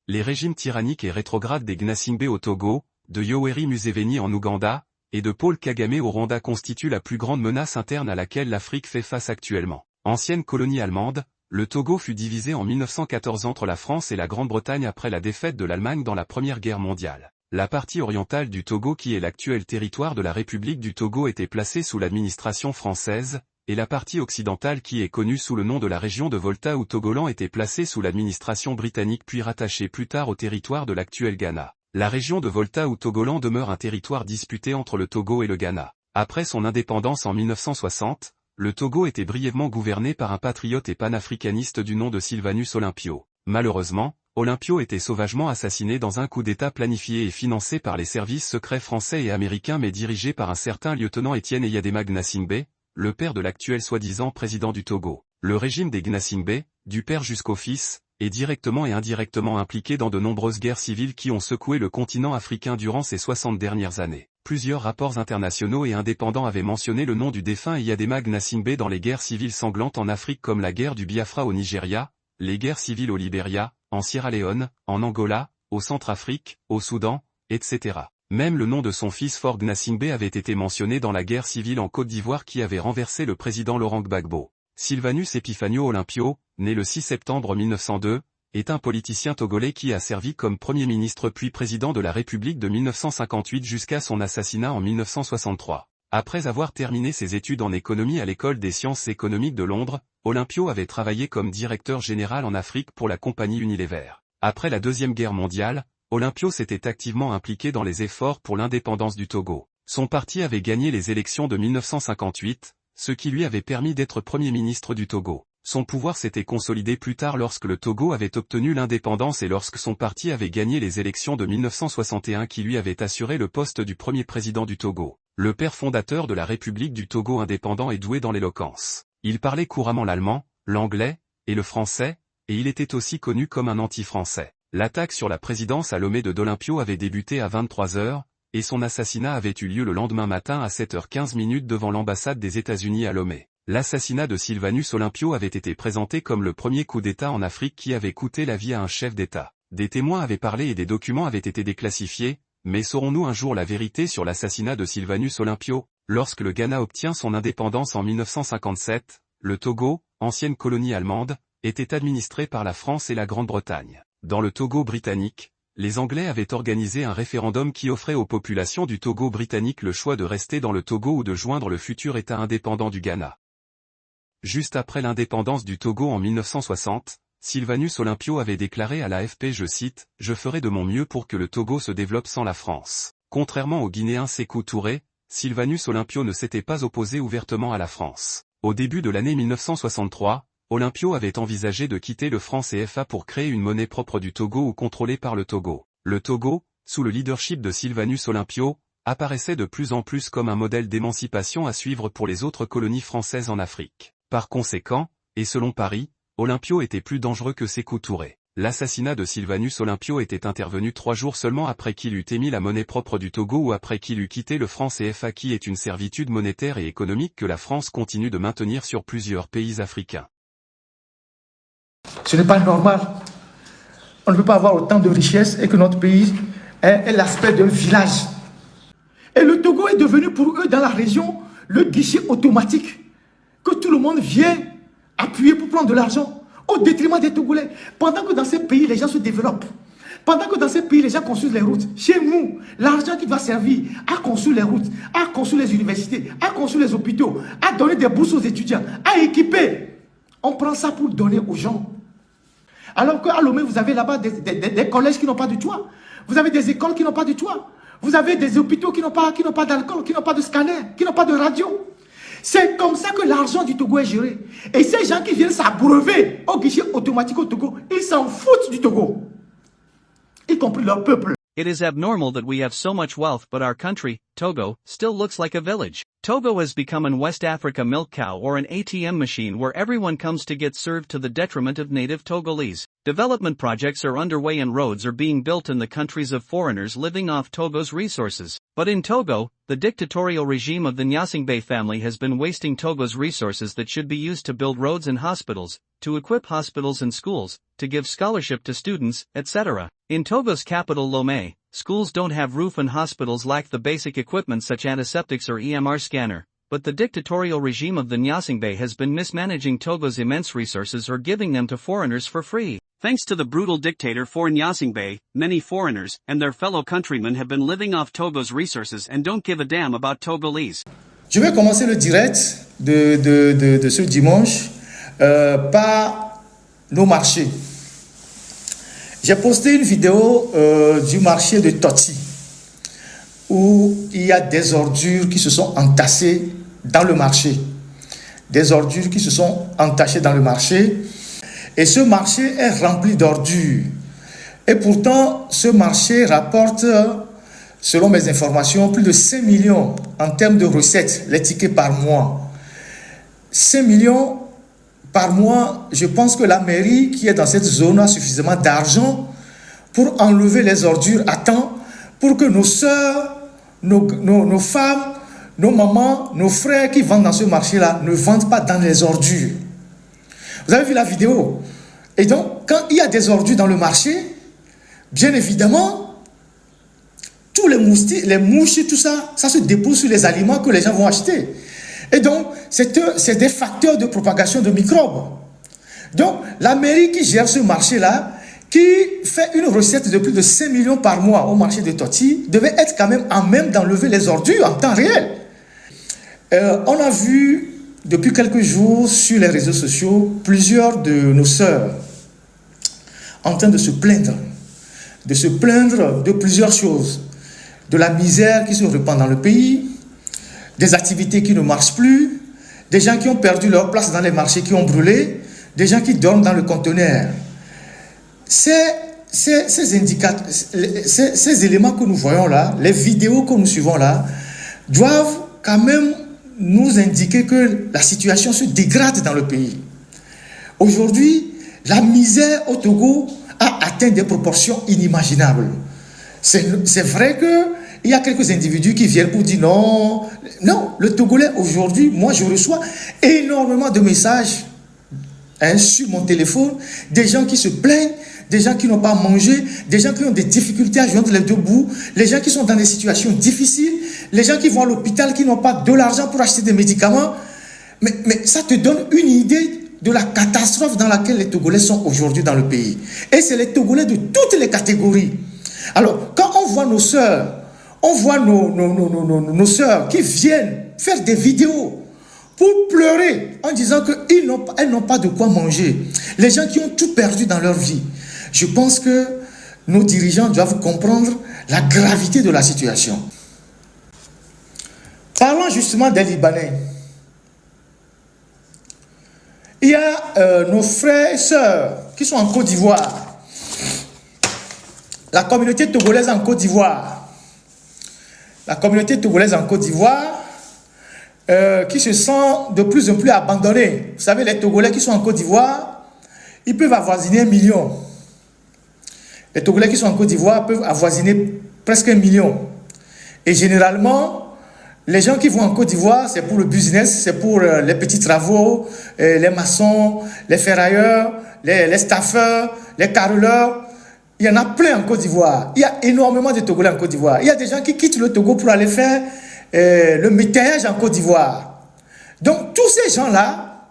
Les régimes tyranniques et rétrogrades des Gnassingbé au Togo, de Yoweri Museveni en Ouganda, et de Paul Kagame au Rwanda constituent la plus grande menace interne à laquelle l'Afrique fait face actuellement. Ancienne colonie allemande, le Togo fut divisé en 1914 entre la France et la Grande-Bretagne après la défaite de l'Allemagne dans la Première Guerre mondiale. La partie orientale du Togo qui est l'actuel territoire de la République du Togo était placée sous l'administration française, et la partie occidentale qui est connue sous le nom de la région de Volta ou Togoland était placée sous l'administration britannique puis rattachée plus tard au territoire de l'actuel Ghana. La région de Volta ou Togoland demeure un territoire disputé entre le Togo et le Ghana. Après son indépendance en 1960, le Togo était brièvement gouverné par un patriote et panafricaniste du nom de Sylvanus Olympio. Malheureusement, Olympio était sauvagement assassiné dans un coup d'État planifié et financé par les services secrets français et américains mais dirigé par un certain lieutenant Étienne Eyadema Gnassingbé, le père de l'actuel soi-disant président du Togo. Le régime des Gnassingbé, du père jusqu'au fils, est directement et indirectement impliqué dans de nombreuses guerres civiles qui ont secoué le continent africain durant ces 60 dernières années. Plusieurs rapports internationaux et indépendants avaient mentionné le nom du défunt Eyadema Gnassingbé dans les guerres civiles sanglantes en Afrique comme la guerre du Biafra au Nigeria, les guerres civiles au Libéria, en Sierra Leone, en Angola, au Centrafrique, au Soudan, etc. Même le nom de son fils Faure Gnassingbé avait été mentionné dans la guerre civile en Côte d'Ivoire qui avait renversé le président Laurent Gbagbo. Sylvanus Epifanio Olympio, né le 6 septembre 1902, est un politicien togolais qui a servi comme Premier ministre puis président de la République de 1958 jusqu'à son assassinat en 1963. Après avoir terminé ses études en économie à l'École des sciences économiques de Londres, Olympio avait travaillé comme directeur général en Afrique pour la compagnie Unilever. Après la Deuxième Guerre mondiale, Olympio s'était activement impliqué dans les efforts pour l'indépendance du Togo. Son parti avait gagné les élections de 1958, ce qui lui avait permis d'être Premier ministre du Togo. Son pouvoir s'était consolidé plus tard lorsque le Togo avait obtenu l'indépendance et lorsque son parti avait gagné les élections de 1961 qui lui avait assuré le poste du premier président du Togo. Le père fondateur de la République du Togo indépendant est doué dans l'éloquence. Il parlait couramment l'allemand, l'anglais et le français, et il était aussi connu comme un anti-français. L'attaque sur la présidence à Lomé de d'Olympio avait débuté à 23h, et son assassinat avait eu lieu le lendemain matin à 7h15 devant l'ambassade des États-Unis à Lomé. L'assassinat de Sylvanus Olympio avait été présenté comme le premier coup d'État en Afrique qui avait coûté la vie à un chef d'État. Des témoins avaient parlé et des documents avaient été déclassifiés, mais saurons-nous un jour la vérité sur l'assassinat de Sylvanus Olympio? Lorsque le Ghana obtient son indépendance en 1957, le Togo, ancienne colonie allemande, était administré par la France et la Grande-Bretagne. Dans le Togo britannique, les Anglais avaient organisé un référendum qui offrait aux populations du Togo britannique le choix de rester dans le Togo ou de joindre le futur État indépendant du Ghana. Juste après l'indépendance du Togo en 1960, Sylvanus Olympio avait déclaré à l'AFP, je cite, « Je ferai de mon mieux pour que le Togo se développe sans la France ». Contrairement au Guinéen Sékou Touré, Sylvanus Olympio ne s'était pas opposé ouvertement à la France. Au début de l'année 1963, Olympio avait envisagé de quitter le franc CFA pour créer une monnaie propre du Togo ou contrôlée par le Togo. Le Togo, sous le leadership de Sylvanus Olympio, apparaissait de plus en plus comme un modèle d'émancipation à suivre pour les autres colonies françaises en Afrique. Par conséquent, et selon Paris, Olympio était plus dangereux que Sékou Touré. L'assassinat de Sylvanus Olympio était intervenu 3 jours seulement après qu'il eut émis la monnaie propre du Togo ou après qu'il eut quitté le franc CFA qui est une servitude monétaire et économique que la France continue de maintenir sur plusieurs pays africains. Ce n'est pas normal. On ne peut pas avoir autant de richesses et que notre pays ait l'aspect d'un village. Et le Togo est devenu pour eux dans la région le guichet automatique que tout le monde vient appuyer pour prendre de l'argent au détriment des Togolais. Pendant que dans ces pays, les gens se développent. Pendant que dans ces pays, les gens construisent les routes. Chez nous, l'argent qui doit servir à construire les routes, à construire les universités, à construire les hôpitaux, à donner des bourses aux étudiants, à équiper, on prend ça pour donner aux gens. Alors qu'à Lomé, vous avez là-bas des collèges qui n'ont pas de toit. Vous avez des écoles qui n'ont pas de toit. Vous avez des hôpitaux qui n'ont pas d'alcool, qui n'ont pas de scanner, qui n'ont pas de radio. C'est comme ça que l'argent du Togo est géré. Et ces gens qui viennent s'abreuver au guichet automatique au Togo, ils s'en foutent du Togo, y compris leur peuple. It is abnormal that we have so much wealth but our country, Togo, still looks like a village. Togo has become an West Africa milk cow or an ATM machine where everyone comes to get served to the detriment of native Togolese. Development projects are underway and roads are being built in the countries of foreigners living off Togo's resources. But in Togo, the dictatorial regime of the Nyasingbe family has been wasting Togo's resources that should be used to build roads and hospitals, to equip hospitals and schools, to give scholarship to students, etc. In Togo's capital Lomé, schools don't have roof and hospitals lack the basic equipment such as antiseptics or EMR scanner, but the dictatorial regime of the Nyasingbe has been mismanaging Togo's immense resources or giving them to foreigners for free. Thanks to the brutal dictator for Nyasingbe, many foreigners and their fellow countrymen have been living off Togo's resources and don't give a damn about Togolese. Je vais commencer le direct de ce dimanche par nos marchés. J'ai posté une vidéo du marché de Toti où il y a des ordures qui se sont entassées dans le marché. Des ordures qui se sont entassées dans le marché. Et ce marché est rempli d'ordures. Et pourtant, ce marché rapporte, selon mes informations, plus de 5 millions en termes de recettes, les tickets par mois. 5 millions par mois, je pense que la mairie qui est dans cette zone a suffisamment d'argent pour enlever les ordures à temps, pour que nos sœurs, nos femmes, nos mamans, nos frères qui vendent dans ce marché-là ne vendent pas dans les ordures. Vous avez vu la vidéo? Et donc, quand il y a des ordures dans le marché, bien évidemment, tous les moustiques, les mouches, tout ça, ça se dépose sur les aliments que les gens vont acheter. Et donc, c'est des facteurs de propagation de microbes. Donc, la mairie qui gère ce marché-là, qui fait une recette de plus de 5 millions par mois au marché de Toti, devait être quand même en même d'enlever les ordures en temps réel. On a vu depuis quelques jours sur les réseaux sociaux plusieurs de nos sœurs en train de se plaindre de plusieurs choses, de la misère qui se répand dans le pays, des activités qui ne marchent plus, des gens qui ont perdu leur place dans les marchés qui ont brûlé, des gens qui dorment dans le conteneur. Ces indicateurs, ces éléments que nous voyons là, les vidéos que nous suivons là, doivent quand même nous indiquer que la situation se dégrade dans le pays. Aujourd'hui, la misère au Togo a atteint des proportions inimaginables. C'est vrai qu'il y a quelques individus qui viennent pour dire non. Non, le Togolais aujourd'hui, moi je reçois énormément de messages sur mon téléphone, des gens qui se plaignent, des gens qui n'ont pas mangé, des gens qui ont des difficultés à joindre les deux bouts, les gens qui sont dans des situations difficiles, les gens qui vont à l'hôpital, qui n'ont pas de l'argent pour acheter des médicaments. Mais ça te donne une idée de la catastrophe dans laquelle les Togolais sont aujourd'hui dans le pays. Et c'est les Togolais de toutes les catégories. Alors, quand on voit nos sœurs, on voit nos sœurs qui viennent faire des vidéos pour pleurer en disant qu'elles n'ont pas de quoi manger. Les gens qui ont tout perdu dans leur vie. Je pense que nos dirigeants doivent comprendre la gravité de la situation. Parlons justement des Libanais. Il y a nos frères et sœurs qui sont en Côte d'Ivoire. La communauté togolaise en Côte d'Ivoire. La communauté togolaise en Côte d'Ivoire qui se sent de plus en plus abandonnée. Vous savez, les Togolais qui sont en Côte d'Ivoire, ils peuvent avoisiner 1 million. Les Togolais qui sont en Côte d'Ivoire peuvent avoisiner presque 1 million. Et généralement, les gens qui vont en Côte d'Ivoire, c'est pour le business, c'est pour les petits travaux, les maçons, les ferrailleurs, les staffeurs, les carreleurs. Il y en a plein en Côte d'Ivoire. Il y a énormément de Togolais en Côte d'Ivoire. Il y a des gens qui quittent le Togo pour aller faire le métayage en Côte d'Ivoire. Donc, tous ces gens-là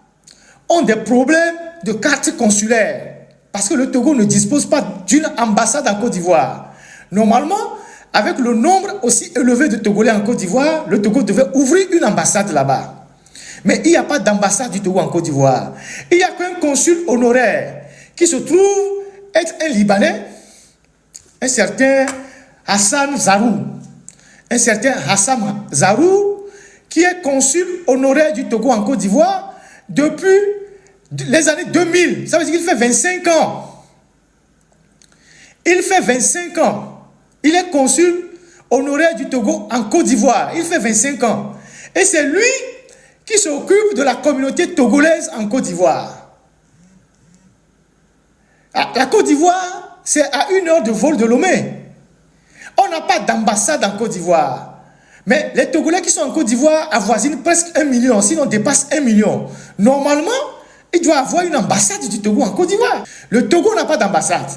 ont des problèmes de carte consulaire parce que le Togo ne dispose pas d'une ambassade en Côte d'Ivoire. Normalement, avec le nombre aussi élevé de Togolais en Côte d'Ivoire, le Togo devait ouvrir une ambassade là-bas. Mais il n'y a pas d'ambassade du Togo en Côte d'Ivoire. Il n'y a qu'un consul honoraire qui se trouve être un Libanais, un certain Hassan Zarou. Un certain Hassan Zarou, qui est consul honoraire du Togo en Côte d'Ivoire depuis les années 2000. Ça veut dire qu'il fait 25 ans. Il fait 25 ans. Il est consul honoraire du Togo en Côte d'Ivoire. Il fait 25 ans. Et c'est lui qui s'occupe de la communauté togolaise en Côte d'Ivoire. La Côte d'Ivoire, c'est à 1 heure de vol de Lomé. On n'a pas d'ambassade en Côte d'Ivoire. Mais les Togolais qui sont en Côte d'Ivoire avoisinent presque 1 million, sinon dépassent 1 million. Normalement, il doit y avoir une ambassade du Togo en Côte d'Ivoire. Le Togo n'a pas d'ambassade.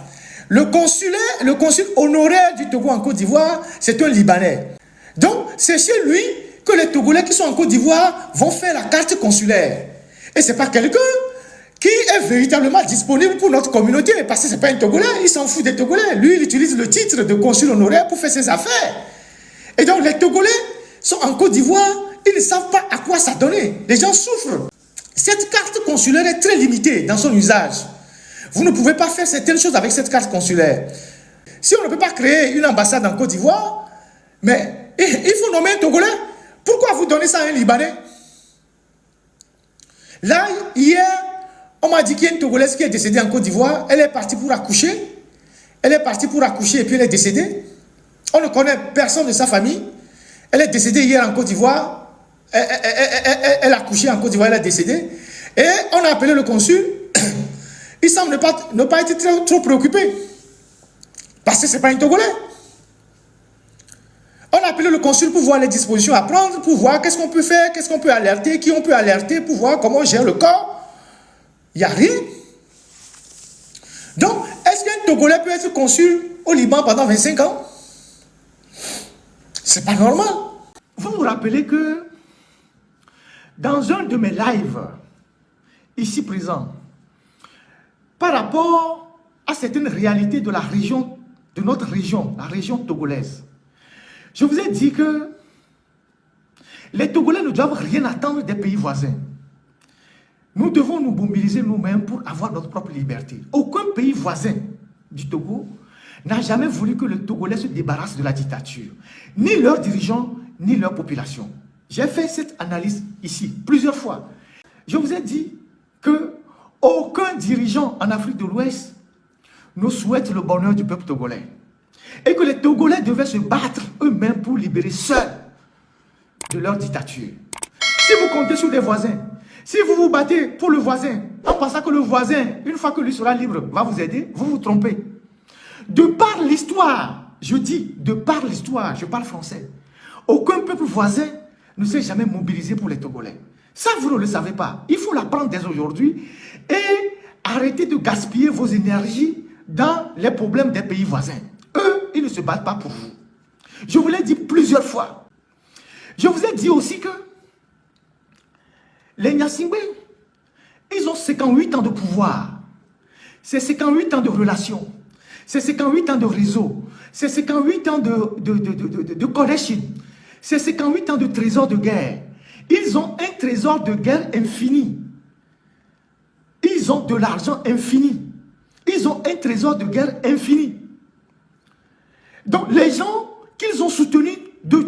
Le consul honoraire du Togo en Côte d'Ivoire, c'est un Libanais. Donc, c'est chez lui que les Togolais qui sont en Côte d'Ivoire vont faire la carte consulaire. Et ce n'est pas quelqu'un qui est véritablement disponible pour notre communauté, parce que ce n'est pas un Togolais, il s'en fout des Togolais. Lui, il utilise le titre de consul honoraire pour faire ses affaires. Et donc, les Togolais sont en Côte d'Ivoire, ils ne savent pas à quoi ça donner. Les gens souffrent. Cette carte consulaire est très limitée dans son usage. Vous ne pouvez pas faire certaines choses avec cette carte consulaire. Si on ne peut pas créer une ambassade en Côte d'Ivoire, mais il faut nommer un Togolais. Pourquoi vous donnez ça à un Libanais? Là, hier, on m'a dit qu'il y a une Togolaise qui est décédée en Côte d'Ivoire. Elle est partie pour accoucher. Elle est partie pour accoucher et puis elle est décédée. On ne connaît personne de sa famille. Elle est décédée hier en Côte d'Ivoire. Elle a accouché en Côte d'Ivoire, elle est décédée. Et on a appelé le consul. Il semble ne pas être trop préoccupé. Parce que ce n'est pas un Togolais. On a appelé le consul pour voir les dispositions à prendre, pour voir qu'est-ce qu'on peut faire, qu'est-ce qu'on peut alerter, qui on peut alerter, pour voir comment on gère le corps. Il n'y a rien. Donc, est-ce qu'un Togolais peut être consul au Liban pendant 25 ans? C'est pas normal. Vous vous rappelez que dans un de mes lives, ici présent, par rapport à certaines réalités de la région, de notre région, la région togolaise, je vous ai dit que les Togolais ne doivent rien attendre des pays voisins. Nous devons nous mobiliser nous-mêmes pour avoir notre propre liberté. Aucun pays voisin du Togo n'a jamais voulu que les Togolais se débarrassent de la dictature. Ni leurs dirigeants, ni leur population. J'ai fait cette analyse ici plusieurs fois. Je vous ai dit que aucun dirigeant en Afrique de l'Ouest ne souhaite le bonheur du peuple togolais. Et que les Togolais devaient se battre eux-mêmes pour libérer seuls de leur dictature. Si vous comptez sur des voisins, si vous vous battez pour le voisin, en pensant que le voisin, une fois que lui sera libre, va vous aider, vous vous trompez. De par l'histoire, je dis de par l'histoire, je parle français, aucun peuple voisin ne s'est jamais mobilisé pour les Togolais. Ça, vous ne le savez pas. Il faut l'apprendre dès aujourd'hui et arrêter de gaspiller vos énergies dans les problèmes des pays voisins. Eux, ils ne se battent pas pour vous. Je vous l'ai dit plusieurs fois. Je vous ai dit aussi que les Gnassingbé, ils ont 58 ans de pouvoir. C'est 58 ans de relations. C'est 58 ans de réseau. C'est 58 ans de connexion. C'est 58 ans de trésor de guerre. Ils ont un trésor de guerre infini. Ils ont de l'argent infini. Ils ont un trésor de guerre infini. Donc les gens qu'ils ont soutenus de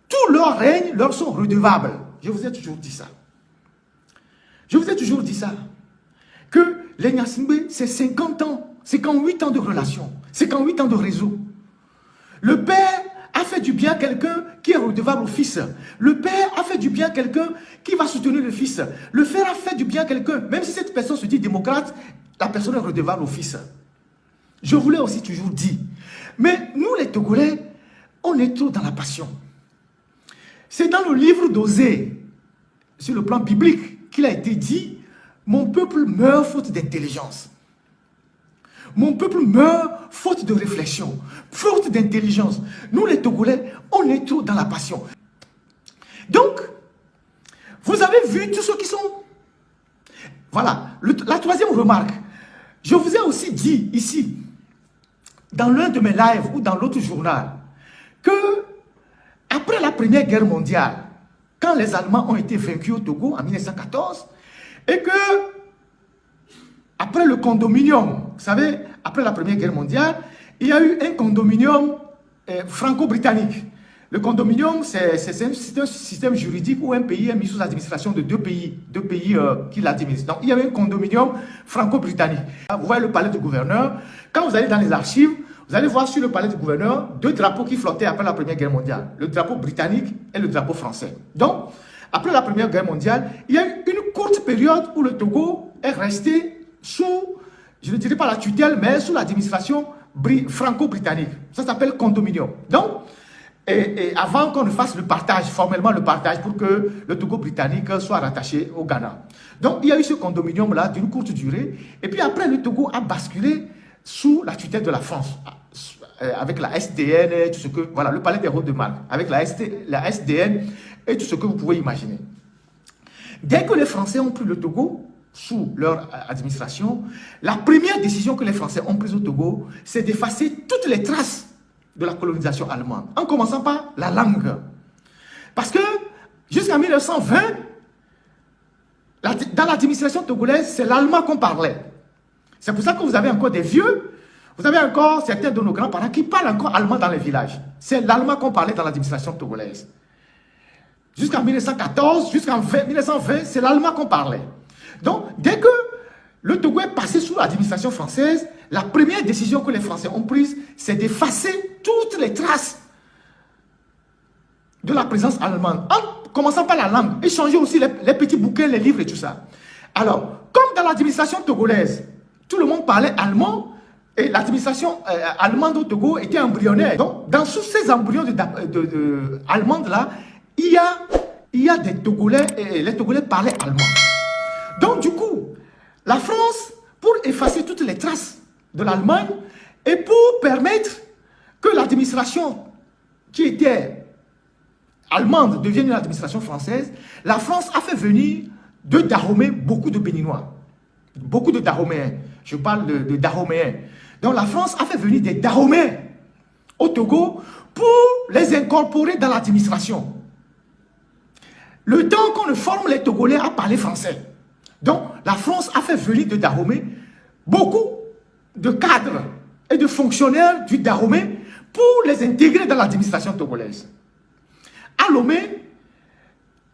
tout leur règne leur sont redevables. Je vous ai toujours dit ça. Je vous ai toujours dit ça. Que les Gnassingbé, c'est 50 ans, 58 ans de relation, 58 ans de réseau. Le père a fait du bien à quelqu'un qui est redevable au fils. Le père a fait du bien à quelqu'un qui va soutenir le fils. Le frère a fait du bien à quelqu'un, même si cette personne se dit démocrate, la personne est redevable au fils. Je vous l'ai aussi toujours dit. Mais nous les Togolais, on est trop dans la passion. C'est dans le livre d'Osée, sur le plan biblique, qu'il a été dit, mon peuple meurt faute d'intelligence. Mon peuple meurt faute de réflexion, faute d'intelligence. Nous les Togolais, on est trop dans la passion. Donc, vous avez vu tous ceux qui sont... Voilà, la troisième remarque. Je vous ai aussi dit ici, dans l'un de mes lives ou dans l'autre journal, que après la Première Guerre mondiale, quand les Allemands ont été vaincus au Togo en 1914, et que après le condominium, vous savez, après la Première Guerre mondiale, il y a eu un condominium franco-britannique. Le condominium, c'est un système juridique où un pays est mis sous l'administration de deux pays qui l'administrent. Donc, il y avait un condominium franco-britannique. Vous voyez le palais du gouverneur. Quand vous allez dans les archives, Vous allez voir sur le palais du gouverneur deux drapeaux qui flottaient après la Première Guerre mondiale. Le drapeau britannique et le drapeau français. Donc, après la Première Guerre mondiale, il y a eu une courte période où le Togo est resté sous, je ne dirais pas la tutelle, mais sous l'administration franco-britannique. Ça s'appelle condominium. Donc, et avant qu'on ne fasse le partage, formellement le partage, pour que le Togo britannique soit rattaché au Ghana. Donc, il y a eu ce condominium-là d'une courte durée. Et puis après, le Togo a basculé sous la tutelle de la France, avec la SDN et tout ce que... Voilà, le palais des Rois de Marque, avec la SDN et tout ce que vous pouvez imaginer. Dès que les Français ont pris le Togo, sous leur administration, la première décision que les Français ont prise au Togo, c'est d'effacer toutes les traces de la colonisation allemande, en commençant par la langue. Parce que jusqu'en 1920, dans l'administration togolaise, c'est l'allemand qu'on parlait. C'est pour ça que vous avez encore des vieux, vous avez encore certains de nos grands-parents qui parlent encore allemand dans les villages. C'est l'allemand qu'on parlait dans l'administration togolaise. Jusqu'en 1914, jusqu'en 1920, c'est l'allemand qu'on parlait. Donc, dès que le Togo est passé sous l'administration française, la première décision que les Français ont prise, c'est d'effacer toutes les traces de la présence allemande, en commençant par la langue, et changer aussi les petits bouquins, les livres et tout ça. Alors, comme dans l'administration togolaise, tout le monde parlait allemand, et l'administration allemande au Togo était embryonnaire. Donc, dans tous ces embryons allemandes-là, il y a des Togolais, et les Togolais parlaient allemand. Donc, du coup, la France, pour effacer toutes les traces de l'Allemagne et pour permettre que l'administration qui était allemande devienne une administration française, la France a fait venir de Dahomey beaucoup de Béninois, beaucoup de Dahoméens. Je parle de Dahoméens. Donc, la France a fait venir des Dahoméens au Togo pour les incorporer dans l'administration. Le temps qu'on ne forme les Togolais à parler français. Donc, la France a fait venir de Dahomey beaucoup de cadres et de fonctionnaires du Dahomey pour les intégrer dans l'administration togolaise. À Lomé,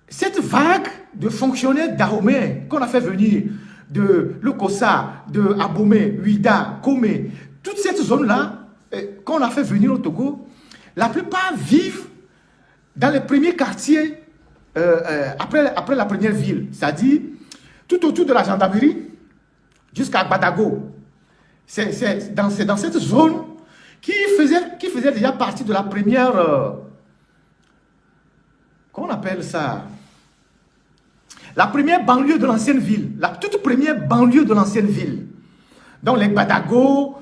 cette vague de fonctionnaires dahoméens qu'on a fait venir de Lokossa, de Abomey, Ouida, Komé, toute cette zone-là qu'on a fait venir au Togo, la plupart vivent dans les premiers quartiers après la première ville, c'est-à-dire tout autour de la gendarmerie jusqu'à Badago. C'est dans cette zone qui faisait déjà partie de la première... comment on appelle ça? La première banlieue de l'ancienne ville. La toute première banlieue de l'ancienne ville. Donc les Badago,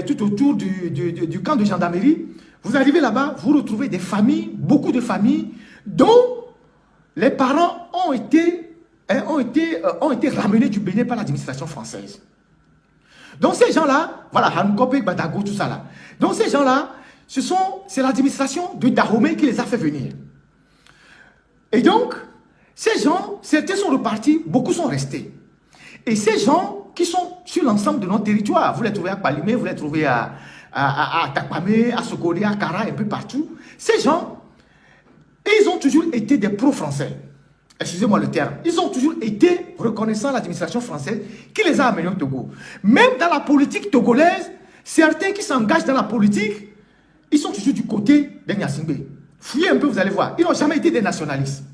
tout autour du camp de gendarmerie. Vous arrivez là-bas, vous retrouvez des familles, beaucoup de familles, dont les parents ont été ramenés du Bénin par l'administration française. Donc ces gens-là, voilà, Hankope, Badago, tout ça là. Donc ces gens-là, c'est l'administration de Dahomey qui les a fait venir. Et donc, ces gens, certains sont repartis, beaucoup sont restés. Et ces gens qui sont sur l'ensemble de notre territoire, vous les trouvez à Palimé, vous les trouvez à Takpamé, à Sokoli, à Kara, un peu partout. Ces gens, ils ont toujours été des pro-français. Excusez-moi le terme. Ils ont toujours été reconnaissants à l'administration française qui les a amenés au Togo. Même dans la politique togolaise, certains qui s'engagent dans la politique, ils sont toujours du côté des Gnassingbé. Fouillez un peu, vous allez voir. Ils n'ont jamais été des nationalistes.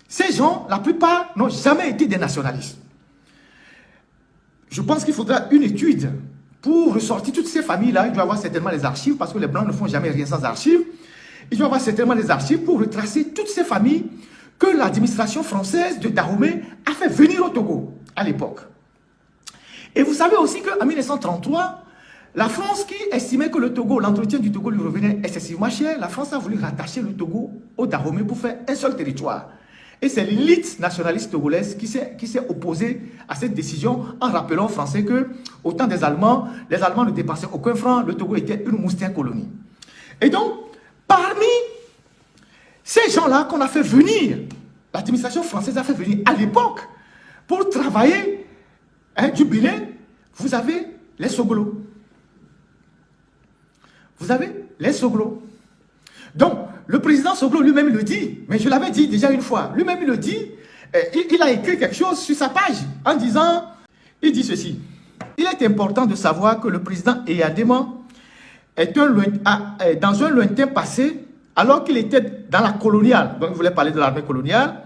Ces gens, la plupart, n'ont jamais été des nationalistes. Je pense qu'il faudra une étude pour ressortir toutes ces familles-là. Il doit y avoir certainement les archives, parce que les Blancs ne font jamais rien sans archives. Il doit y avoir certainement les archives pour retracer toutes ces familles que l'administration française de Dahomey a fait venir au Togo à l'époque. Et vous savez aussi qu'en 1933, la France qui estimait que le Togo, l'entretien du Togo lui revenait excessivement cher, la France a voulu rattacher le Togo au Dahomey pour faire un seul territoire. Et c'est l'élite nationaliste togolaise qui s'est opposée à cette décision en rappelant aux Français que, au temps des Allemands, les Allemands ne dépensaient aucun franc, le Togo était une moustique colonie. Et donc, parmi ces gens-là qu'on a fait venir, l'administration française a fait venir à l'époque pour travailler du Bénin, vous avez les Soglo. Vous avez les Soglo. Donc, le président Soglo lui-même le dit, mais je l'avais dit déjà une fois, lui-même le dit, il a écrit quelque chose sur sa page en disant, il dit ceci: il est important de savoir que le président Eyadema dans un lointain passé, alors qu'il était dans la coloniale, donc il voulait parler de l'armée coloniale,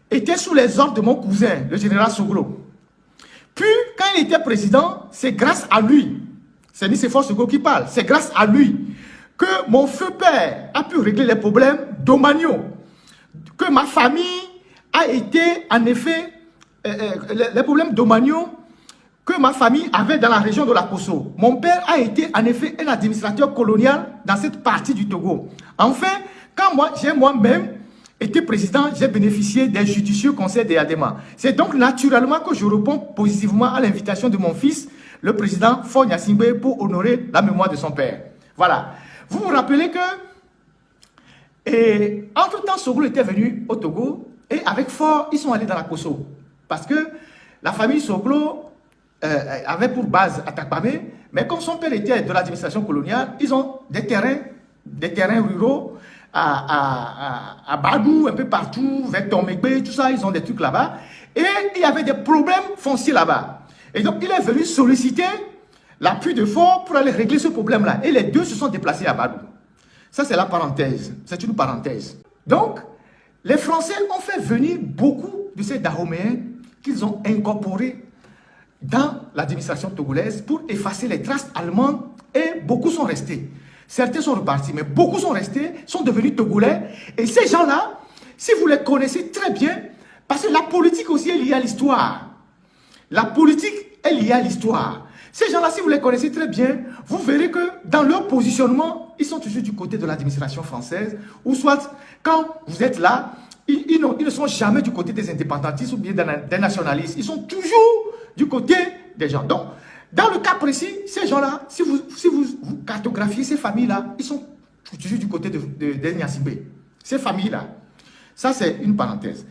était sous les ordres de mon cousin, le général Soglo. Puis, quand il était président, c'est grâce à lui, c'est Nicéphore Soglo qui parle, c'est grâce à lui que mon feu père a pu régler les problèmes d'Omagno, que ma famille a été, en effet, les problèmes d'Omagno que ma famille avait dans la région de la Kosso. Mon père a été, en effet, un administrateur colonial dans cette partie du Togo. Enfin, quand j'ai moi-même été président, j'ai bénéficié des judicieux conseils des Adema. C'est donc naturellement que je réponds positivement à l'invitation de mon fils, le président Faure Gnassingbé, pour honorer la mémoire de son père. Voilà. Vous vous rappelez que, entre-temps, Soglo était venu au Togo, et avec Faure, ils sont allés dans la Kosso. Parce que la famille Soglo avait pour base à Takpamé, mais comme son père était de l'administration coloniale, ils ont des terrains ruraux à Badou, un peu partout, vers Tomekbe, tout ça, ils ont des trucs là-bas. Et il y avait des problèmes fonciers là-bas. Et donc, il est venu solliciter l'appui de Faure pour aller régler ce problème-là. Et les deux se sont déplacés à Badou. Ça, c'est la parenthèse. C'est une parenthèse. Donc, les Français ont fait venir beaucoup de ces Dahoméens qu'ils ont incorporés dans l'administration togolaise pour effacer les traces allemandes, et beaucoup sont restés. Certains sont repartis, mais beaucoup sont restés, sont devenus togolais. Et ces gens-là, si vous les connaissez très bien, parce que la politique aussi est liée à l'histoire. La politique est liée à l'histoire. Ces gens-là, si vous les connaissez très bien, vous verrez que dans leur positionnement, ils sont toujours du côté de l'administration française, ou soit, quand vous êtes là, ils ne sont jamais du côté des indépendantistes ou bien des nationalistes. Ils sont toujours du côté des gens. Donc, dans le cas précis, ces gens-là, si vous cartographiez ces familles-là, ils sont toujours du côté de Gnassingbé. Ces familles-là. Ça, c'est une parenthèse.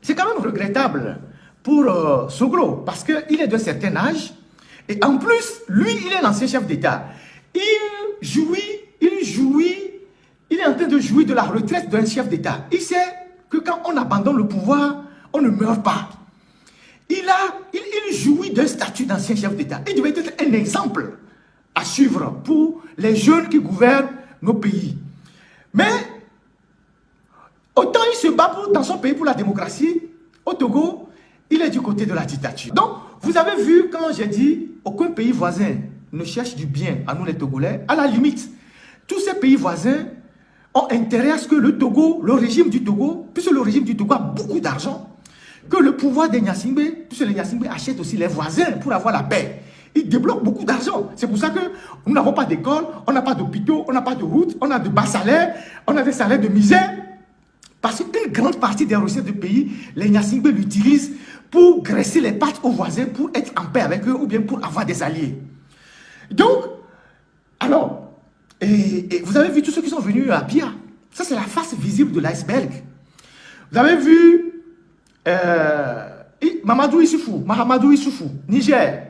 C'est quand même regrettable pour Soglo, parce qu'il est d'un certain âge, et en plus, lui, il est l'ancien chef d'État. Il est en train de jouir de la retraite d'un chef d'État. Il sait que quand on abandonne le pouvoir, on ne meurt pas. Il jouit d'un statut d'ancien chef d'État. Il devait être un exemple à suivre pour les jeunes qui gouvernent nos pays. Mais, autant il se bat dans son pays pour la démocratie, au Togo, il est du côté de la dictature. Donc, vous avez vu quand j'ai dit, aucun pays voisin ne cherche du bien à nous les Togolais. À la limite, tous ces pays voisins ont intérêt à ce que le Togo, le régime du Togo, puisque le régime du Togo a beaucoup d'argent, que le pouvoir des Gnassingbé, puisque les Gnassingbé achètent aussi les voisins pour avoir la paix. Ils débloquent beaucoup d'argent. C'est pour ça que nous n'avons pas d'école, on n'a pas d'hôpitaux, on n'a pas de routes, on a de bas salaires, on a des salaires de misère. Parce qu'une grande partie des recettes du pays, les Gnassingbé l'utilisent pour graisser les pattes aux voisins, pour être en paix avec eux ou bien pour avoir des alliés. Donc, alors, et vous avez vu tous ceux qui sont venus à Pia. Ça, c'est la face visible de l'iceberg. Vous avez vu Mahamadou Issoufou, Niger.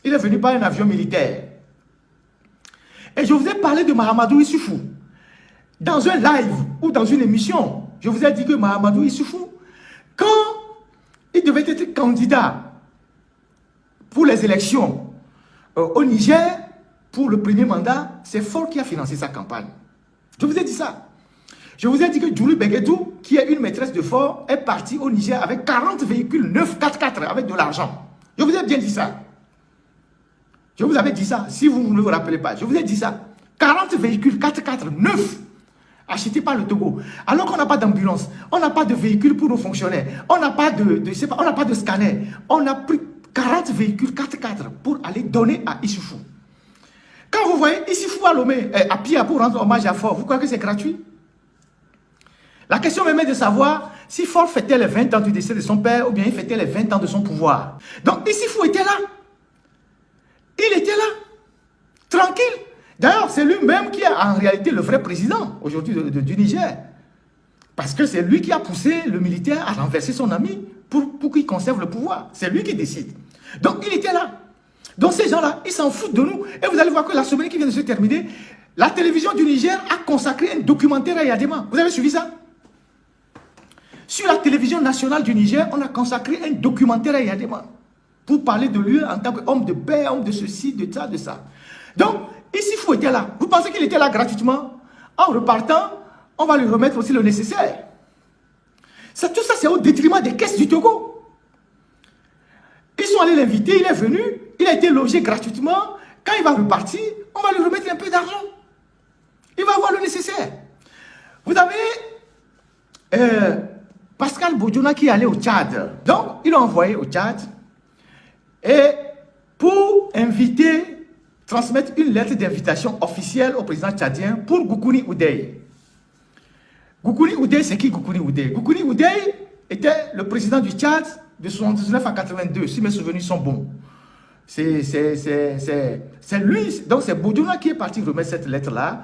Il est venu par un avion militaire. Et je vous ai parlé de Mahamadou Issoufou. Dans un live ou dans une émission, je vous ai dit que Mahamadou Issoufou, quand il devait être candidat pour les élections au Niger, pour le premier mandat, c'est Faure qui a financé sa campagne. Je vous ai dit ça. Je vous ai dit que Djouli Beguetou, qui est une maîtresse de Faure, est partie au Niger avec 40 véhicules 9 4x4 avec de l'argent. Je vous ai bien dit ça. Je vous avais dit ça, si vous ne vous rappelez pas. Je vous ai dit ça. 40 véhicules 4x4 neufs achetés par le Togo. Alors qu'on n'a pas d'ambulance, on n'a pas de véhicules pour nos fonctionnaires, on n'a pas on n'a pas de scanner. On a pris 40 véhicules 4x4 pour aller donner à Issoufou. Quand vous voyez Issoufou à Lomé, à Pia pour rendre hommage à Faure, vous croyez que c'est gratuit? La question même est de savoir si Faure fêtait les 20 ans du décès de son père ou bien il fêtait les 20 ans de son pouvoir. Donc Issoufou était là. Il était là. Tranquille. D'ailleurs, c'est lui-même qui est en réalité le vrai président aujourd'hui du Niger. Parce que c'est lui qui a poussé le militaire à renverser son ami pour qu'il conserve le pouvoir. C'est lui qui décide. Donc il était là. Donc ces gens-là, ils s'en foutent de nous. Et vous allez voir que la semaine qui vient de se terminer, la télévision du Niger a consacré un documentaire à Yadema. Vous avez suivi ça? Sur la télévision nationale du Niger, on a consacré un documentaire à Yadema pour parler de lui en tant qu'homme de paix, homme de ceci, de ça, de ça. Donc, Issifou était là. Vous pensez qu'il était là gratuitement? En repartant, on va lui remettre aussi le nécessaire. Tout ça, c'est au détriment des caisses du Togo. Ils sont allés l'inviter, il est venu, il a été logé gratuitement. Quand il va repartir, on va lui remettre un peu d'argent. Il va avoir le nécessaire. Vous avez Pascal Bodjona qui est allé au Tchad. Donc, il l'a envoyé au Tchad. Et pour transmettre une lettre d'invitation officielle au président tchadien pour Goukouni Oudey. Goukouni Oudey, c'est qui Goukouni Oudey? Goukouni Oudey était le président du Tchad de 79 à 82, si mes souvenirs sont bons. C'est lui, donc c'est Bodjona qui est parti remettre cette lettre-là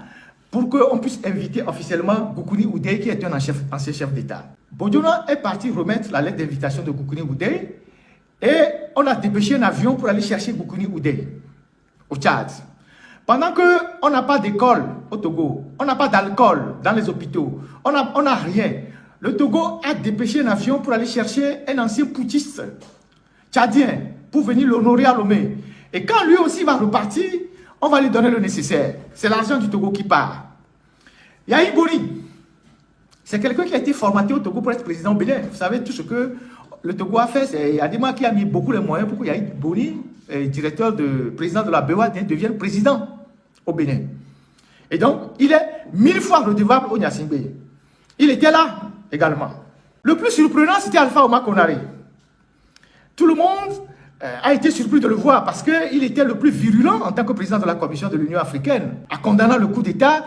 pour qu'on puisse inviter officiellement Goukouni Oudey, qui est un ancien chef d'État. Bodjona est parti remettre la lettre d'invitation de Goukouni Oudey et on a dépêché un avion pour aller chercher Goukouni Oudey au Tchad. Pendant qu'on n'a pas d'école au Togo, on n'a pas d'alcool dans les hôpitaux, on n'a rien. Le Togo a dépêché un avion pour aller chercher un ancien putschiste tchadien pour venir l'honorer à Lomé. Et quand lui aussi va repartir, on va lui donner le nécessaire. C'est l'argent du Togo qui part. Yahi Boni, c'est quelqu'un qui a été formaté au Togo pour être président au Bénin. Vous savez, tout ce que le Togo a fait, c'est Adima qui a mis beaucoup les moyens pour que Yahi Boni, président de la BOA, devienne président au Bénin. Et donc, il est 1000 fois redevable au Gnassingbé. Il était là également. Le plus surprenant, c'était Alpha Ouma Konaré. Tout le monde a été surpris de le voir parce qu'il était le plus virulent en tant que président de la Commission de l'Union africaine. En condamnant le coup d'État,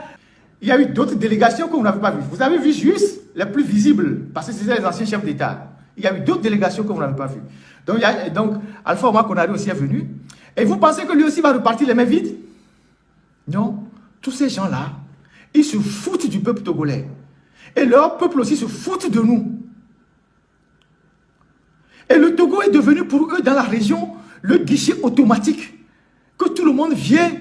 il y a eu d'autres délégations que vous n'avez pas vues. Vous avez vu juste les plus visibles parce que c'était les anciens chefs d'État. Il y a eu d'autres délégations que vous n'avez pas vues. Donc Alpha Ouma Konaré aussi est venu. Et vous pensez que lui aussi va repartir les mains vides? Non. Tous ces gens-là, ils se foutent du peuple togolais. Et leur peuple aussi se fout de nous. Et le Togo est devenu pour eux dans la région le guichet automatique que tout le monde vient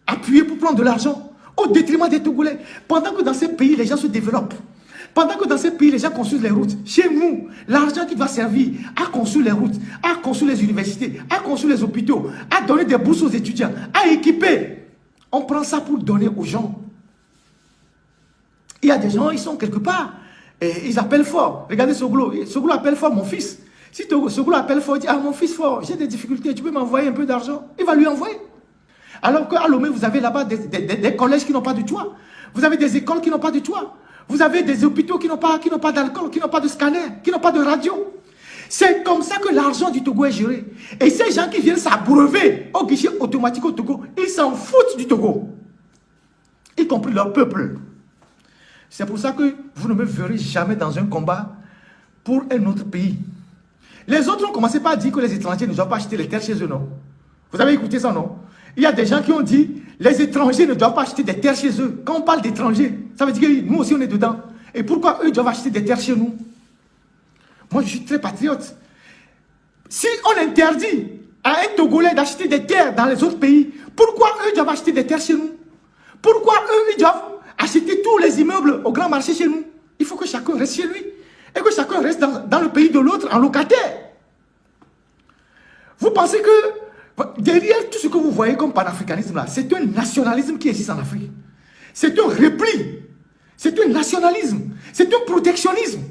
appuyer pour prendre de l'argent au détriment des Togolais. Pendant que dans ces pays, les gens se développent. Pendant que dans ces pays, les gens construisent les routes. Chez nous, l'argent qui doit servir à construire les routes, à construire les universités, à construire les hôpitaux, à donner des bourses aux étudiants, à équiper, on prend ça pour donner aux gens. Il y a des gens, ils sont quelque part, et ils appellent fort. Regardez Soglo. Soglo appelle fort mon fils. Si Soglo appelle fort, il dit, ah mon fils fort, j'ai des difficultés, tu peux m'envoyer un peu d'argent? Il va lui envoyer. Alors qu'à Lomé, vous avez là-bas des collèges qui n'ont pas de toit. Vous avez des écoles qui n'ont pas de toit. Vous avez des hôpitaux qui n'ont pas d'alcool, qui n'ont pas de scanner, qui n'ont pas de radio. C'est comme ça que l'argent du Togo est géré. Et ces gens qui viennent s'abreuver au guichet automatique au Togo, ils s'en foutent du Togo. Y compris leur peuple. C'est pour ça que vous ne me verrez jamais dans un combat pour un autre pays. Les autres ont commencé par dire que les étrangers ne doivent pas acheter les terres chez eux, non? Vous avez écouté ça, non? Il y a des gens qui ont dit les étrangers ne doivent pas acheter des terres chez eux. Quand on parle d'étrangers, ça veut dire que nous aussi on est dedans. Et pourquoi eux doivent acheter des terres chez nous? Moi je suis très patriote. Si on interdit à un Togolais d'acheter des terres dans les autres pays, pourquoi eux doivent acheter des terres chez nous? Pourquoi eux ils doivent acheter tous les immeubles au grand marché chez nous? Il faut que chacun reste chez lui. Et que chacun reste dans le pays de l'autre en locataire. Vous pensez que derrière tout ce que vous voyez comme panafricanisme là, c'est un nationalisme qui existe en Afrique. C'est un repli. C'est un nationalisme. C'est un protectionnisme.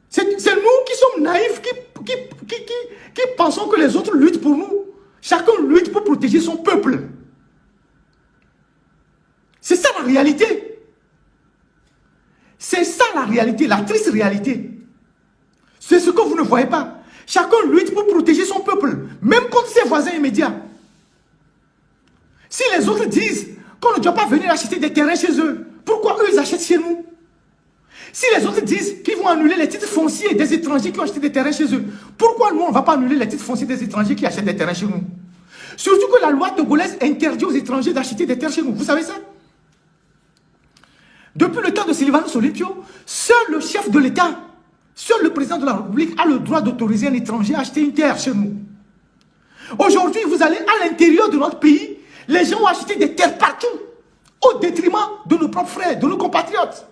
C'est nous qui sommes naïfs, qui pensons que les autres luttent pour nous. Chacun lutte pour protéger son peuple. C'est ça la réalité. C'est ça la réalité, la triste réalité. C'est ce que vous ne voyez pas. Chacun lutte pour protéger son peuple, même contre ses voisins immédiats. Si les autres disent qu'on ne doit pas venir acheter des terrains chez eux, pourquoi eux ils achètent chez nous? Si les autres disent qu'ils vont annuler les titres fonciers des étrangers qui ont acheté des terrains chez eux, pourquoi nous on ne va pas annuler les titres fonciers des étrangers qui achètent des terrains chez nous? Surtout que la loi togolaise interdit aux étrangers d'acheter des terres chez nous. Vous savez ça? Depuis le temps de Sylvanus Olympio, seul le chef de l'État, seul le président de la République a le droit d'autoriser un étranger à acheter une terre chez nous. Aujourd'hui, vous allez à l'intérieur de notre pays, les gens ont acheté des terres partout, au détriment de nos propres frères, de nos compatriotes.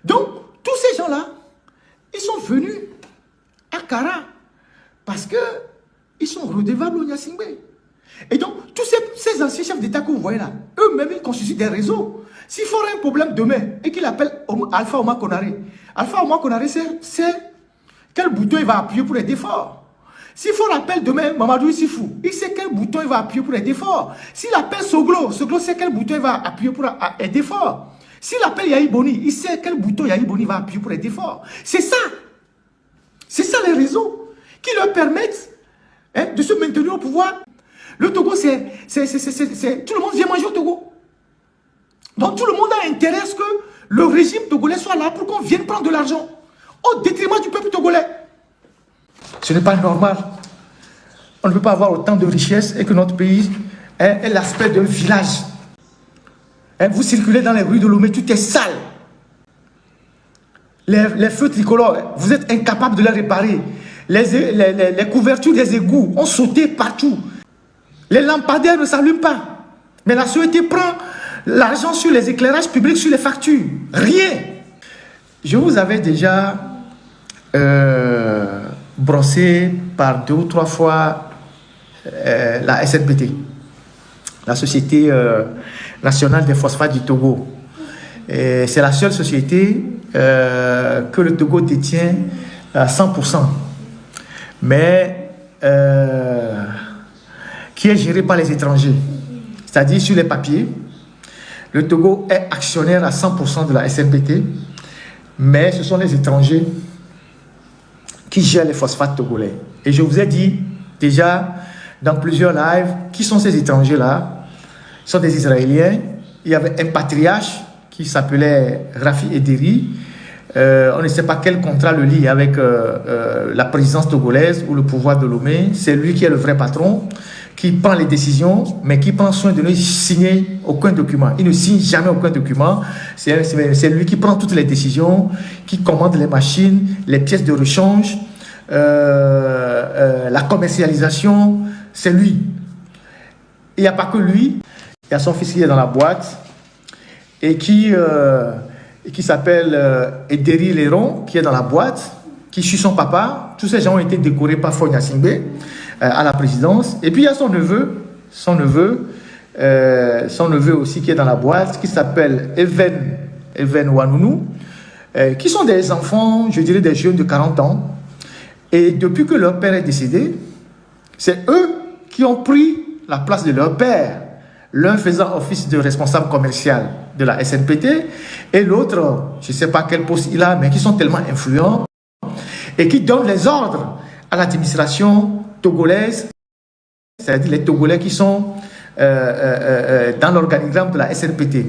Donc, tous ces gens-là, ils sont venus à Kara parce que ils sont redevables au Gnassingbé. Et donc, tous ces anciens chefs d'État que vous voyez là, eux-mêmes, ils constituent des réseaux. S'il faut un problème demain et qu'il appelle Alpha Ouma Konaré, Alpha Ouma Konaré, c'est quel bouton il va appuyer pour aider fort. S'il faut l'appeler demain Mamadou Issifou, il sait quel bouton il va appuyer pour aider fort. S'il appelle Soglo, Soglo sait quel bouton il va appuyer pour aider fort. S'il appelle Yahi Boni, il sait quel bouton Yahi Boni va appuyer pour aider fort. C'est ça. C'est ça les réseaux qui leur permettent de se maintenir au pouvoir. Le Togo, tout le monde vient manger au Togo. Donc tout le monde a intérêt à ce que le régime togolais soit là pour qu'on vienne prendre de l'argent au détriment du peuple togolais. Ce n'est pas normal. On ne peut pas avoir autant de richesses et que notre pays ait l'aspect d'un village. Vous circulez dans les rues de Lomé, tout est sale. Les feux tricolores, vous êtes incapables de les réparer. Les couvertures des égouts ont sauté partout. Les lampadaires ne s'allument pas. Mais la société prend l'argent sur les éclairages publics, sur les factures. Rien. Je vous avais déjà brossé par 2 ou 3 fois la SNPT, la Société nationale des phosphates du Togo. C'est la seule société que le Togo détient à 100%. Mais qui est gérée par les étrangers. C'est-à-dire sur les papiers, le Togo est actionnaire à 100% de la SNPT, mais ce sont les étrangers qui gèrent les phosphates togolais. Et je vous ai dit déjà dans plusieurs lives, qui sont ces étrangers-là? Ce sont des Israéliens. Il y avait un patriarche qui s'appelait Rafi Ederi. On ne sait pas quel contrat le lie avec la présidence togolaise ou le pouvoir de Lomé. C'est lui qui est le vrai patron, qui prend les décisions, mais qui prend soin de ne signer aucun document. Il ne signe jamais aucun document. C'est lui qui prend toutes les décisions, qui commande les machines, les pièces de rechange, la commercialisation. C'est lui. Il n'y a pas que lui. Il y a son fils qui est dans la boîte et qui s'appelle Ederi Léron, qui est dans la boîte, qui suit son papa. Tous ces gens ont été décorés par Faure Gnassingbé à la présidence. Et puis il y a son neveu aussi qui est dans la boîte, qui s'appelle Even Wanounou, qui sont des enfants, je dirais des jeunes de 40 ans. Et depuis que leur père est décédé, c'est eux qui ont pris la place de leur père, l'un faisant office de responsable commercial de la SNPT et l'autre, je ne sais pas quel poste il a, mais qui sont tellement influents et qui donnent les ordres à l'administration togolaise, c'est-à-dire les Togolais qui sont dans l'organigramme de la SNPT.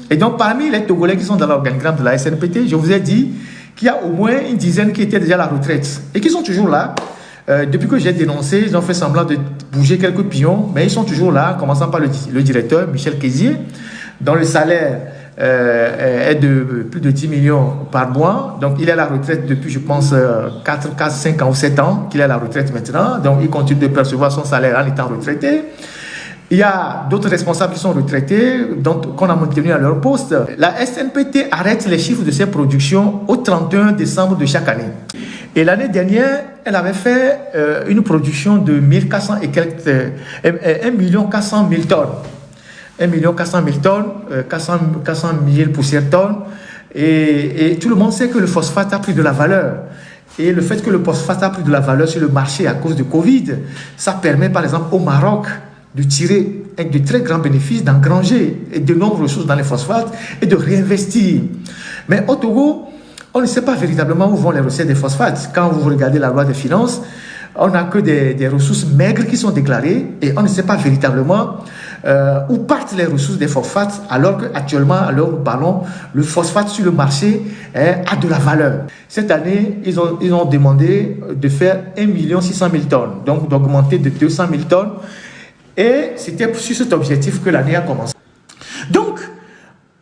Et donc parmi les Togolais qui sont dans l'organigramme de la SNPT, je vous ai dit qu'il y a au moins une dizaine qui étaient déjà à la retraite et qui sont toujours là. Depuis que j'ai dénoncé, ils ont fait semblant de bouger quelques pions, mais ils sont toujours là, commençant par le directeur, Michel Kézier, dont le salaire est de plus de 10 millions par mois. Donc, il est à la retraite depuis, je pense, 5 ans ou 7 ans qu'il est à la retraite maintenant. Donc, il continue de percevoir son salaire en étant retraité. Il y a d'autres responsables qui sont retraités, qu'on a maintenu à leur poste. La SNPT arrête les chiffres de ses productions au 31 décembre de chaque année. Et l'année dernière, elle avait fait une production de 1 400 000 tonnes. 1 400 000 tonnes, 400 000 poussières tonnes. Et tout le monde sait que le phosphate a pris de la valeur. Et le fait que le phosphate a pris de la valeur sur le marché à cause de Covid, ça permet par exemple au Maroc de tirer avec de très grands bénéfices, d'engranger de nombreuses ressources dans les phosphates et de réinvestir. Mais au Togo, on ne sait pas véritablement où vont les recettes des phosphates. Quand vous regardez la loi des finances, on n'a que des ressources maigres qui sont déclarées et on ne sait pas véritablement où partent les ressources des phosphates, alors qu'actuellement, à l'heure où nous parlons, le phosphate sur le marché a de la valeur. Cette année, ils ont demandé de faire 1 600 000 tonnes, donc d'augmenter de 200 000 tonnes. Et c'était sur cet objectif que l'année a commencé. Donc,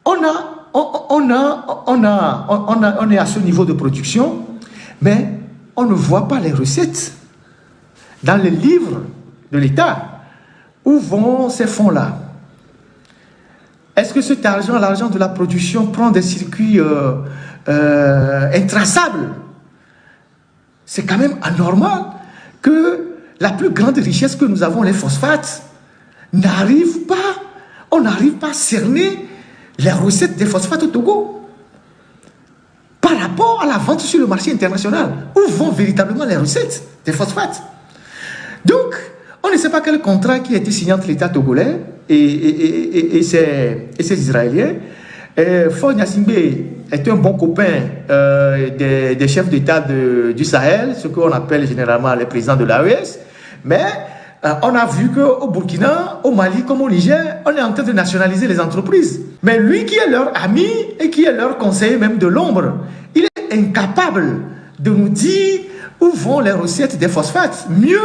on est à ce niveau de production, mais on ne voit pas les recettes dans les livres de l'État. Où vont ces fonds-là? Est-ce que cet argent, l'argent de la production, prend des circuits intraçables? C'est quand même anormal que la plus grande richesse que nous avons, les phosphates, on n'arrive pas à cerner les recettes des phosphates au Togo par rapport à la vente sur le marché international. Où vont véritablement les recettes des phosphates? Donc, on ne sait pas quel contrat qui a été signé entre l'État togolais et ses Israéliens. Faure Gnassingbé est un bon copain des chefs d'État du Sahel, ce qu'on appelle généralement les présidents de l'AES. Mais on a vu qu'au Burkina, au Mali comme au Niger, on est en train de nationaliser les entreprises. Mais lui qui est leur ami et qui est leur conseiller même de l'ombre, il est incapable de nous dire où vont les recettes des phosphates. Mieux,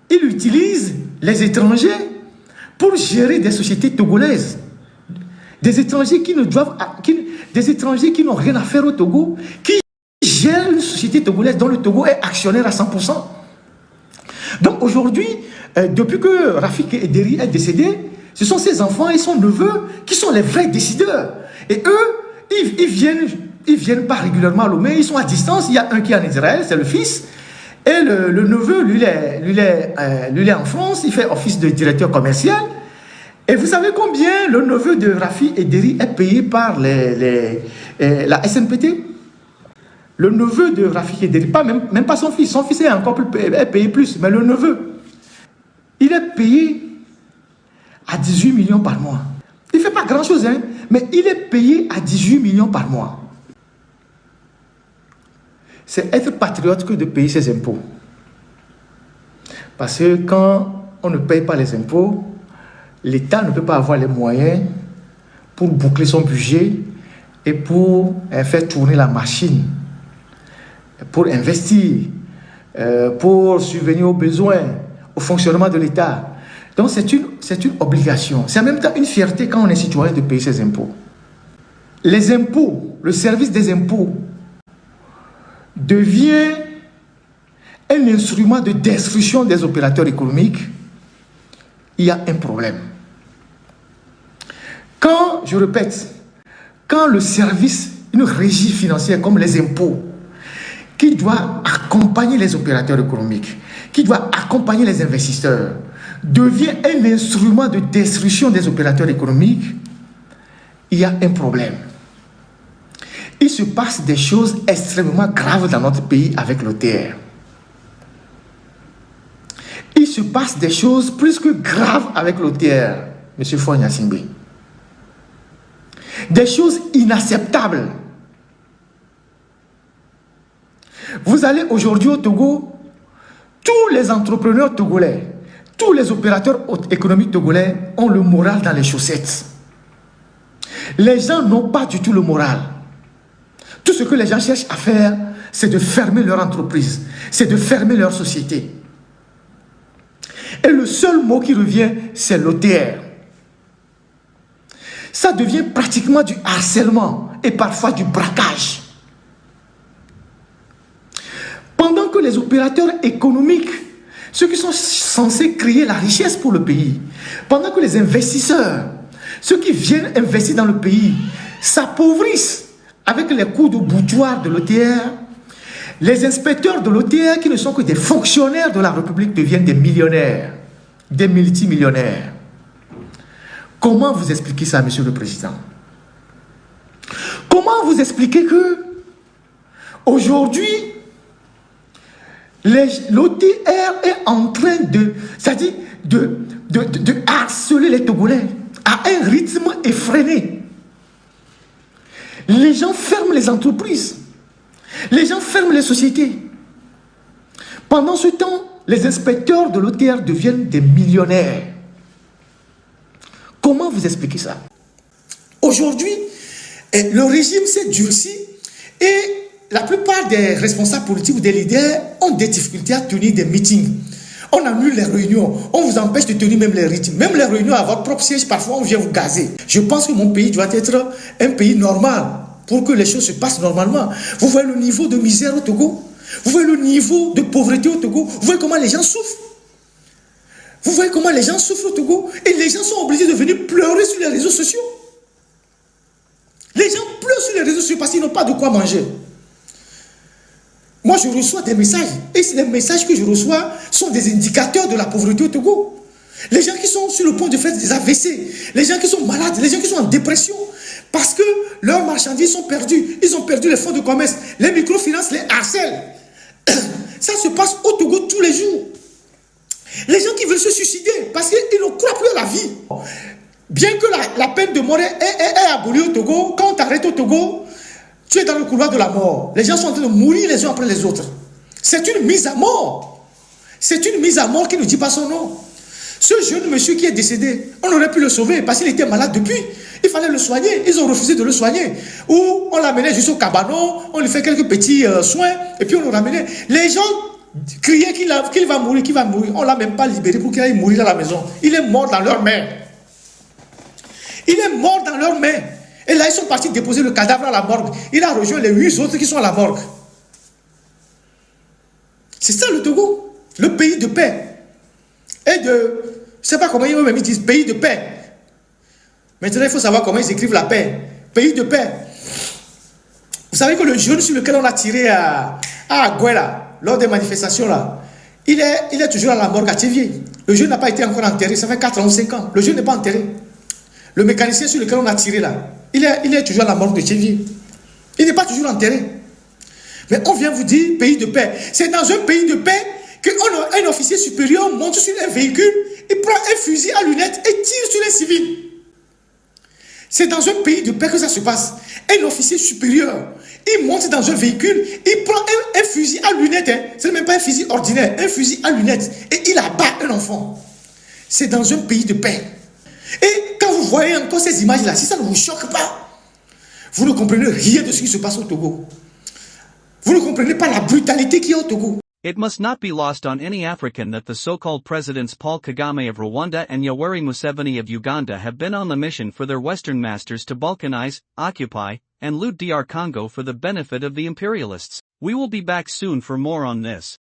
il utilise les étrangers pour gérer des sociétés togolaises. Des étrangers qui n'ont rien à faire au Togo, qui gèrent une société togolaise dont le Togo est actionnaire à 100%. Donc aujourd'hui, depuis que Rafik Ederi est décédé, ce sont ses enfants et son neveu qui sont les vrais décideurs. Et eux, ils viennent pas régulièrement à Lomé, ils sont à distance. Il y a un qui est en Israël, c'est le fils. Et le neveu, lui, il est en France, il fait office de directeur commercial. Et vous savez combien le neveu de Rafi Ederi est payé par la SNPT? Le neveu de Rafi Ederi, même pas son fils est encore payé plus, mais le neveu, il est payé à 18 millions par mois. Il ne fait pas grand chose, hein, mais il est payé à 18 millions par mois. C'est être patriote que de payer ses impôts. Parce que quand on ne paye pas les impôts, l'État ne peut pas avoir les moyens pour boucler son budget et pour faire tourner la machine, pour investir, pour subvenir aux besoins, au fonctionnement de l'État. Donc c'est une obligation. C'est en même temps une fierté quand on est citoyen de payer ses impôts. Les impôts, le service des impôts devient un instrument de destruction des opérateurs économiques. Il y a un problème. Quand, je répète, quand le service, une régie financière comme les impôts, qui doit accompagner les opérateurs économiques, qui doit accompagner les investisseurs, devient un instrument de destruction des opérateurs économiques, il y a un problème. Il se passe des choses extrêmement graves dans notre pays avec l'OTR. Il se passe des choses plus que graves avec l'OTR, M. Faure Gnassingbé. Des choses inacceptables. Vous allez aujourd'hui au Togo, tous les entrepreneurs togolais, tous les opérateurs économiques togolais ont le moral dans les chaussettes. Les gens n'ont pas du tout le moral. Tout ce que les gens cherchent à faire, c'est de fermer leur entreprise, c'est de fermer leur société. Et le seul mot qui revient, c'est l'OTR. Ça devient pratiquement du harcèlement et parfois du braquage. Pendant que les opérateurs économiques, ceux qui sont censés créer la richesse pour le pays, pendant que les investisseurs, ceux qui viennent investir dans le pays, s'appauvrissent avec les coûts de boutoir de l'OTR, les inspecteurs de l'OTR, qui ne sont que des fonctionnaires de la République, deviennent des millionnaires, des multimillionnaires. Comment vous expliquez ça, Monsieur le Président? Comment vous expliquez que aujourd'hui, l'OTR est en train de harceler les Togolais à un rythme effréné? Les gens ferment les entreprises. Les gens ferment les sociétés. Pendant ce temps, les inspecteurs de l'OTR deviennent des millionnaires. Comment vous expliquez ça? Aujourd'hui, le régime s'est durci et la plupart des responsables politiques ou des leaders ont des difficultés à tenir des meetings. On annule les réunions, on vous empêche de tenir même les rythmes. Même les réunions à votre propre siège, parfois on vient vous gazer. Je pense que mon pays doit être un pays normal pour que les choses se passent normalement. Vous voyez le niveau de misère au Togo? Vous voyez le niveau de pauvreté au Togo? Vous voyez comment les gens souffrent? Vous voyez comment les gens souffrent au Togo? Et les gens sont obligés de venir pleurer sur les réseaux sociaux. Les gens pleurent sur les réseaux sociaux parce qu'ils n'ont pas de quoi manger. Moi, je reçois des messages. Et les messages que je reçois sont des indicateurs de la pauvreté au Togo. Les gens qui sont sur le point de faire des AVC, les gens qui sont malades, les gens qui sont en dépression, parce que leurs marchandises sont perdues. Ils ont perdu les fonds de commerce. Les microfinances les harcèlent. Ça se passe au Togo tous les jours. Les gens qui veulent se suicider parce qu'ils ne croient plus à la vie. Bien que la peine de mort est abolie au Togo, quand on t'arrête au Togo, tu es dans le couloir de la mort. Les gens sont en train de mourir les uns après les autres. C'est une mise à mort. C'est une mise à mort qui ne dit pas son nom. Ce jeune monsieur qui est décédé, on aurait pu le sauver parce qu'il était malade depuis. Il fallait le soigner. Ils ont refusé de le soigner. Ou on l'amenait jusqu'au cabanon, on lui fait quelques petits soins et puis on le ramenait. Les gens criaient qu'il va mourir, qu'il va mourir. On ne l'a même pas libéré pour qu'il aille mourir à la maison. Il est mort dans leurs mains. Il est mort dans leurs mains. Et là, ils sont partis déposer le cadavre à la morgue. Il a rejoint les 8 autres qui sont à la morgue. C'est ça le Togo. Le pays de paix. Et de... Je ne sais pas comment ils disent pays de paix. Maintenant, il faut savoir comment ils écrivent la paix. Pays de paix. Vous savez que le jeune sur lequel on a tiré à Aguela, lors des manifestations là, il est toujours à la morgue à Tchévier. Le jeune n'a pas été encore enterré. Ça fait 4 ans ou 5 ans. Le jeune n'est pas enterré. Le mécanicien sur lequel on a tiré là, il est toujours à la morgue de Tchévier. Il n'est pas toujours enterré. Mais on vient vous dire pays de paix. C'est dans un pays de paix qu'un officier supérieur monte sur un véhicule, il prend un fusil à lunettes et tire sur les civils. C'est dans un pays de paix que ça se passe. Un officier supérieur, il monte dans un véhicule, il prend un fusil à lunettes. Hein. Ce n'est même pas un fusil ordinaire, un fusil à lunettes. Et il abat un enfant. C'est dans un pays de paix. Et quand vous voyez encore ces images-là, si ça ne vous choque pas, vous ne comprenez rien de ce qui se passe au Togo. Vous ne comprenez pas la brutalité qu'il y a au Togo. It must not be lost on any African that the so-called presidents Paul Kagame of Rwanda and Yoweri Museveni of Uganda have been on the mission for their Western masters to balkanize, occupy, and loot DR Congo for the benefit of the imperialists. We will be back soon for more on this.